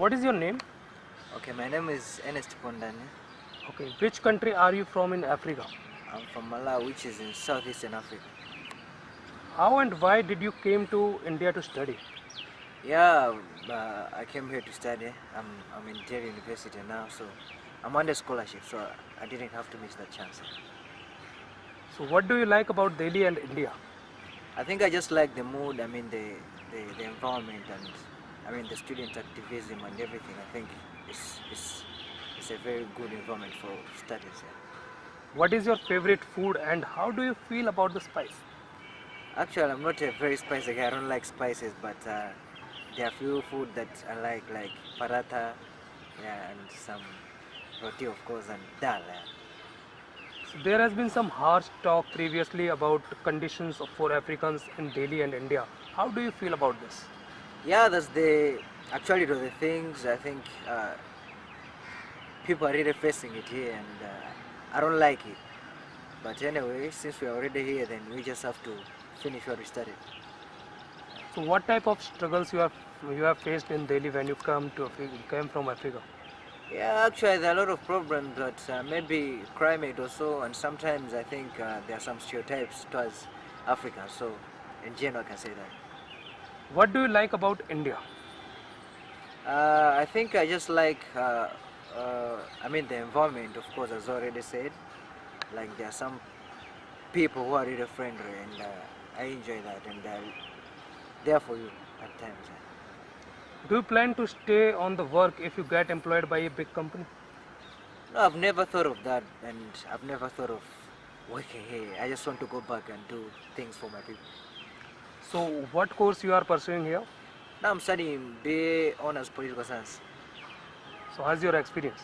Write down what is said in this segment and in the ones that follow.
What is your name? Okay, my name is Ernest Pondani. Okay. Which country are you from in Africa? I'm from Malawi, which is in southeastern Africa. How and why did you came to India to study? Yeah, I came here to study. I'm in Delhi University now, so I'm under scholarship, so I didn't have to miss that chance. So what do you like about Delhi and India? I think I just like the mood. I mean the environment, and I mean the student activism and everything. I think it's a very good environment for studies. Yeah. What is your favorite food and how do you feel about the spice? Actually, I'm not a very spicy guy. I don't like spices, but there are few food that I like paratha, yeah, and some roti, of course, and dal. Yeah. So there has been some harsh talk previously about conditions for Africans in Delhi and India. How do you feel about this? Yeah, that's the actually the things I think people are really facing it here, and I don't like it. But anyway, since we are already here, then we just have to finish what we started. So what type of struggles you have faced in Delhi when you came from Africa? Yeah, actually, there are a lot of problems that maybe climate also, and sometimes I think there are some stereotypes towards Africa. So, in general, I can say that. What do you like about India? I think I just like, I mean, the environment, of course, as already said. Like, there are some people who are really friendly, and I enjoy that, and they're there for you at times. Do you plan to stay on the work if you get employed by a big company? No, I've never thought of that, and I've never thought of working here. I just want to go back and do things for my people. So what course you are pursuing here? Now I'm studying BA Honors Political Science. So how's your experience?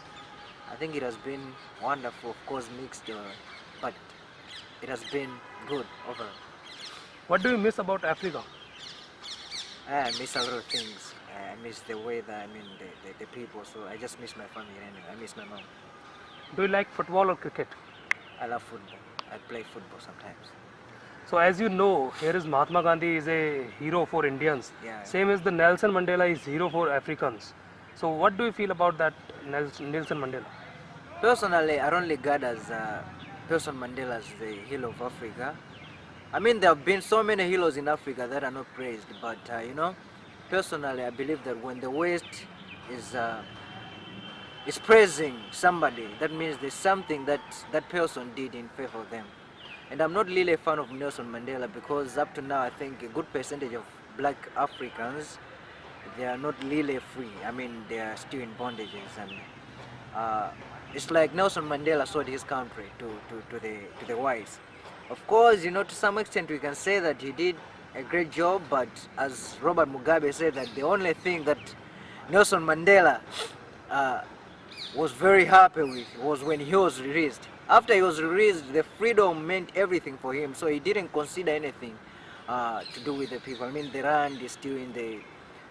I think it has been wonderful, of course mixed, but it has been good overall. What do you miss about Africa? I miss a lot of things. I miss the weather, I mean the people, so I just miss my family anyway. I miss my mom. Do you like football or cricket? I love football. I play football sometimes. So as you know, here is Mahatma Gandhi is a hero for Indians. Yeah. Same as the Nelson Mandela is hero for Africans. So what do you feel about that Nelson Mandela? Personally, I don't regard as Nelson Mandela as the hero of Africa. I mean, there have been so many heroes in Africa that are not praised, but personally, I believe that when the West is praising somebody, that means there's something that that person did in favor of them. And I'm not really a fan of Nelson Mandela because up to now, I think a good percentage of black Africans, they are not really free. I mean, they are still in bondages, and it's like Nelson Mandela sold his country to the whites. Of course, to some extent we can say that he did a great job, but as Robert Mugabe said, that the only thing that Nelson Mandela was very happy with was when he was released. After he was released, the freedom meant everything for him, so he didn't consider anything to do with the people. I mean, the land is still in the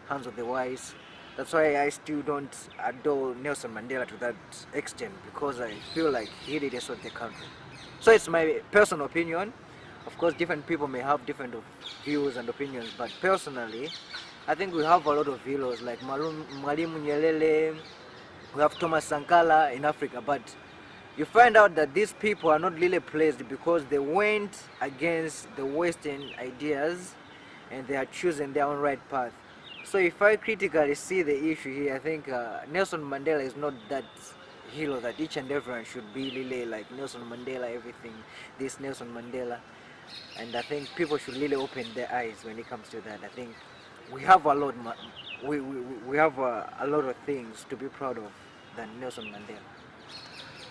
hands of the whites. That's why I still don't adore Nelson Mandela to that extent, because I feel like he really sold the country. So it's my personal opinion. Of course, different people may have different views and opinions, but personally, I think we have a lot of heroes like Mwalimu Nyerere, we have Thomas Sankara in Africa, but you find out that these people are not really praised because they went against the Western ideas and they are choosing their own right path. So if I critically see the issue here, I think Nelson Mandela is not that hero that each and everyone should be really like Nelson Mandela, everything, this Nelson Mandela. And I think people should really open their eyes when it comes to that. I think we have a lot, we have a lot of things to be proud of than Nelson Mandela.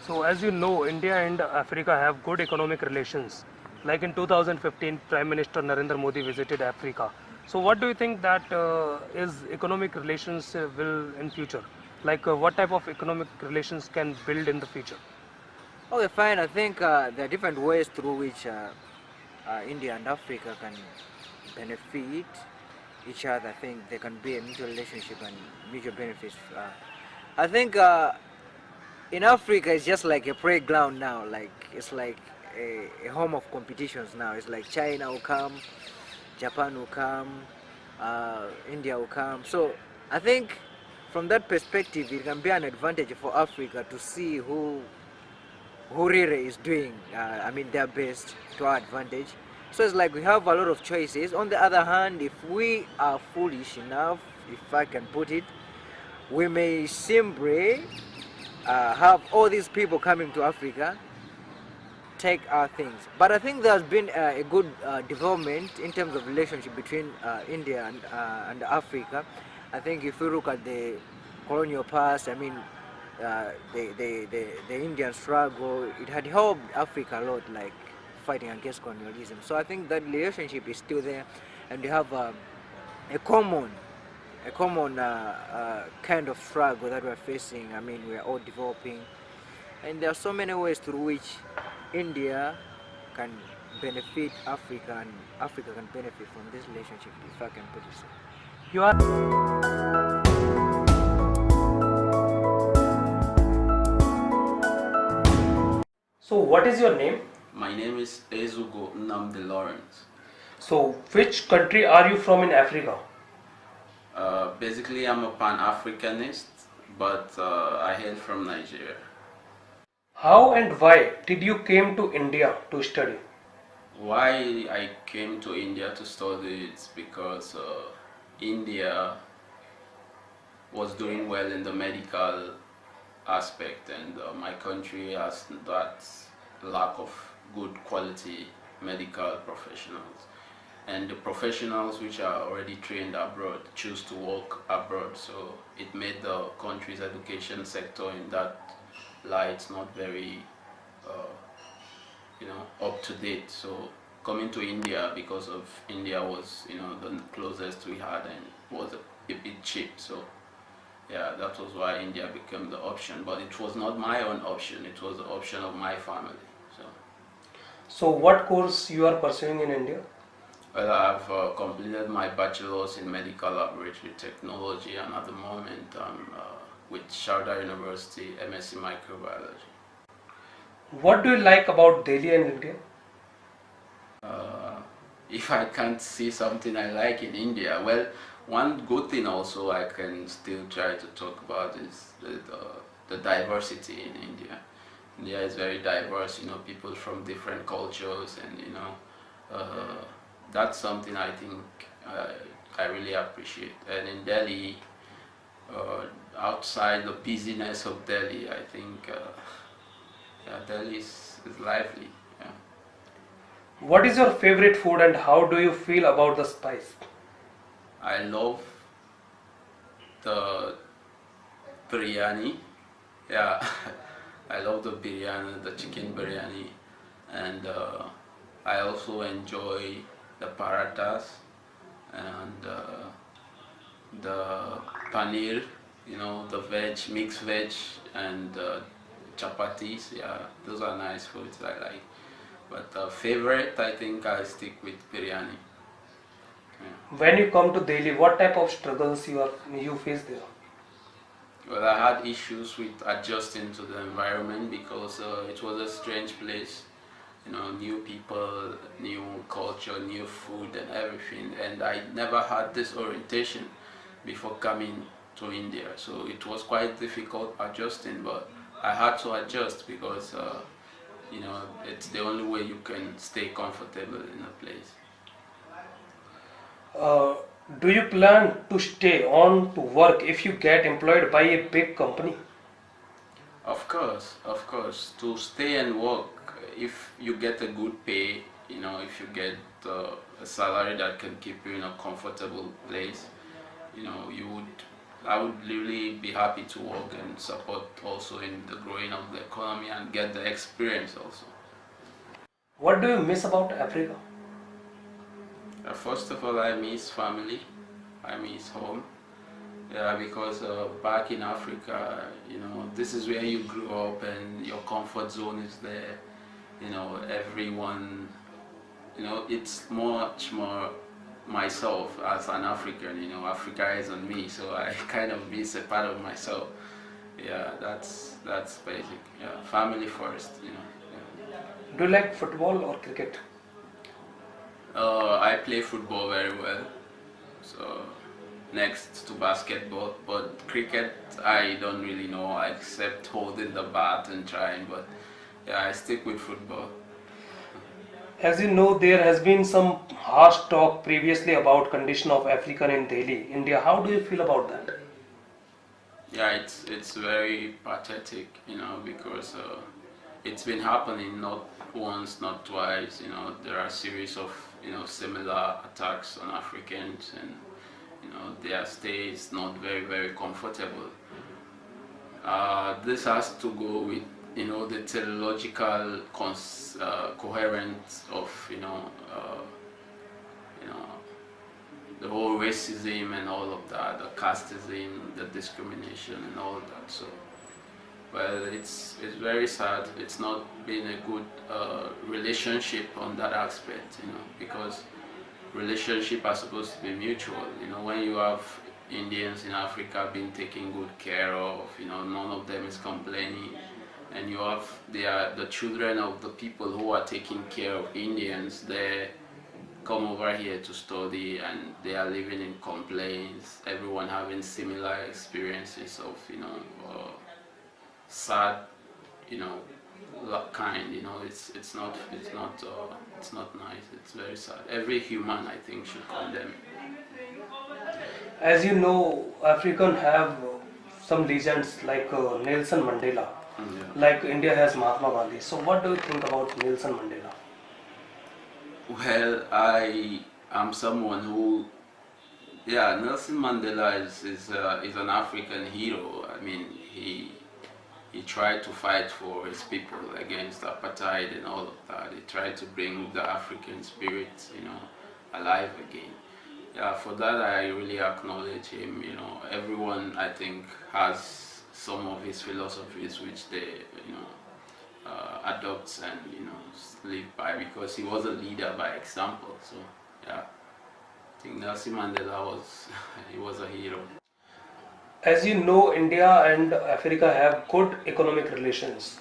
So as you know, India and Africa have good economic relations. Like in 2015, Prime Minister Narendra Modi visited Africa. So what do you think that is economic relations will in future? Like what type of economic relations can build in the future? Okay, fine. I think there are different ways through which India and Africa can benefit each other. I think there can be a mutual relationship and mutual benefits. I think in Africa it's just like a playground now. Like it's like a home of competitions now. It's like China will come, Japan will come, India will come. So I think from that perspective, it can be an advantage for Africa to see who really is doing, their best to our advantage. So it's like we have a lot of choices. On the other hand, if we are foolish enough, if I can put it, we may simply have all these people coming to Africa take our things. But I think there's been a good development in terms of relationship between India and Africa. I think if we look at the colonial past, the Indian struggle, it had helped Africa a lot, like fighting against colonialism. So I think that relationship is still there, and we have a common kind of struggle that we're facing. We're all developing, and there are so many ways through which India can benefit Africa, and Africa can benefit from this relationship, if I can put it so. You are. So, what is your name? My name is Ezugo Nnamdi Lawrence. So, which country are you from in Africa? Basically, I'm a Pan-Africanist, but I hail from Nigeria. How and why did you came to India to study? Why I came to India to study is because India was doing well in the medical aspect, and my country has that lack of good quality medical professionals, and the professionals which are already trained abroad choose to work abroad, so it made the country's education sector in that light not very up to date. So coming to India, because of India was the closest we had and was a bit cheap, so yeah, that was why India became the option. But it was not my own option, it was the option of my family. So what course you are pursuing in India? Well, I've completed my bachelor's in medical laboratory technology, and at the moment I'm with Sharda University, MSc microbiology. What do you like about Delhi and India? If I can't see something I like in India, well, one good thing also I can still try to talk about is the diversity in India. India is very diverse, people from different cultures, and that's something I think I really appreciate. And in Delhi, outside the busyness of Delhi, I think Delhi is lively. Yeah. What is your favorite food and how do you feel about the spice? I love the biryani. Yeah, I love the biryani, the chicken biryani, and I also enjoy the parathas and the paneer, the mixed veg, and chapatis. Yeah, those are nice foods I like. But favorite, I think I stick with biryani. Yeah. When you come to Delhi, what type of struggles you face there? Well, I had issues with adjusting to the environment because it was a strange place. New people, new culture, new food and everything, and I never had this orientation before coming to India, so it was quite difficult adjusting, but I had to adjust because it's the only way you can stay comfortable in a place. Do you plan to stay on to work if you get employed by a big company? Of course, to stay and work, if you get a good pay, if you get a salary that can keep you in a comfortable place, I would really be happy to work and support also in the growing of the economy and get the experience also. What do you miss about Africa? First of all, I miss family, I miss home. Yeah, because back in Africa, this is where you grew up and your comfort zone is there. Everyone, it's much more myself as an African. Africa is on me, so I kind of miss a part of myself. Yeah, that's basic. Yeah, family first. Yeah. Do you like football or cricket? I play football very well, so next to basketball. But cricket, I don't really know except holding the bat and trying. But yeah, I stick with football. As you know, there has been some harsh talk previously about condition of African in Delhi, India. How do you feel about that? Yeah, it's very pathetic, because it's been happening not once, not twice. There are a series of similar attacks on Africans, and their stay is not very very comfortable. This has to go with the teleological coherence of you know the whole racism and all of that, the casteism, the discrimination and all of that. So, well, it's very sad. It's not been a good relationship on that aspect, because relationship are supposed to be mutual. When you have Indians in Africa being taken good care of, none of them is complaining, and you have the children of the people who are taking care of Indians. They come over here to study, and they are living in complaints. Everyone having similar experiences of sad, kind. It's not nice. It's very sad. Every human, I think, should condemn. As you know, African have some legends like Nelson Mandela, Yeah. like India has Mahatma Gandhi. So what do you think about Nelson Mandela? Well, I am someone who, yeah, Nelson Mandela is an African hero. I mean, he tried to fight for his people against apartheid and all of that. He tried to bring the African spirit, alive again. Yeah, for that I really acknowledge him. Everyone, I think, has some of his philosophies which they, adopts and live by, because he was a leader by example. So yeah, I think Nelson Mandela was he was a hero. As you know, India and Africa have good economic relations.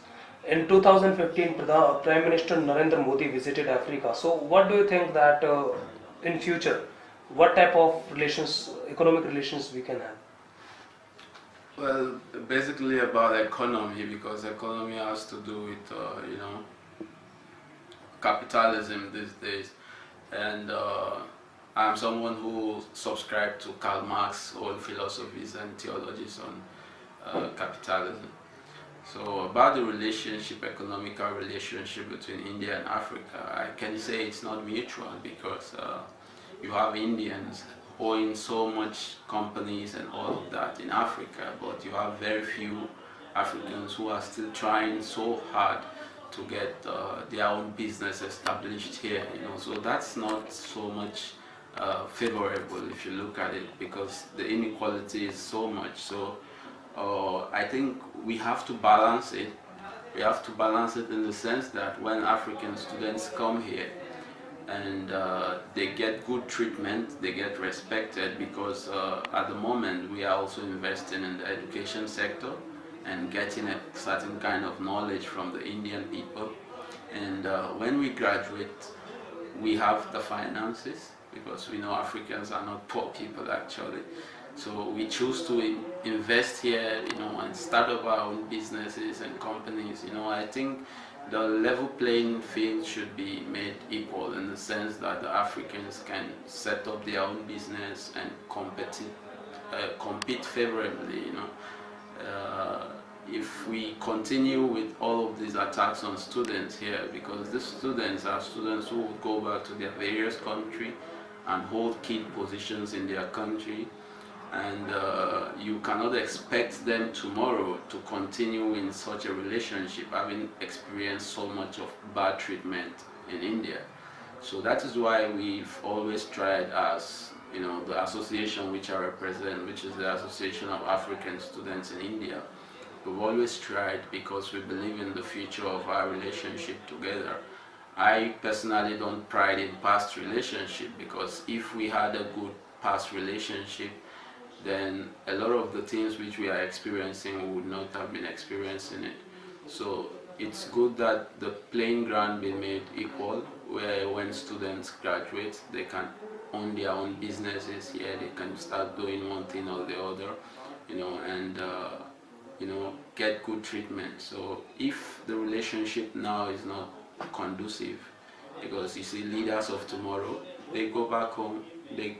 In 2015, Prime Minister Narendra Modi visited Africa. So what do you think that in future, what type of relations, economic relations we can have? Well, basically about economy, because economy has to do with capitalism these days, and I'm someone who subscribes to Karl Marx's old philosophies and theologies on capitalism. So about the relationship, economical relationship between India and Africa, I can say it's not mutual, because you have Indians owning so much companies and all of that in Africa, but you have very few Africans who are still trying so hard to get their own business established here. So that's not so much favorable if you look at it, because the inequality is so much. So I think we have to balance it. We have to balance it in the sense that when African students come here and they get good treatment, they get respected, because at the moment we are also investing in the education sector and getting a certain kind of knowledge from the Indian people. And when we graduate, we have the finances, because we know Africans are not poor people actually. So we choose to invest here, and start up our own businesses and companies. I think the level playing field should be made equal, in the sense that the Africans can set up their own business and compete favorably. If we continue with all of these attacks on students here, because these students are students who will go back to their various country and hold key positions in their country, and you cannot expect them tomorrow to continue in such a relationship, having experienced so much of bad treatment in India. So that is why we've always tried, as the association which I represent, which is the Association of African Students in India, we've always tried, because we believe in the future of our relationship together. I personally don't pride in past relationship, because if we had a good past relationship, then a lot of the things which we are experiencing, we would not have been experiencing it. So it's good that the playing ground be made equal, where when students graduate, they can own their own businesses here. They can start doing one thing or the other, and get good treatment. So if the relationship now is not conducive, because you see leaders of tomorrow, they go back home, they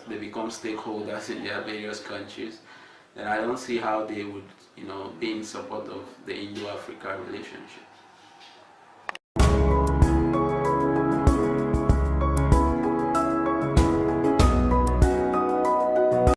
become stakeholders in their various countries, then I don't see how they would be in support of the Indo-Africa relationship.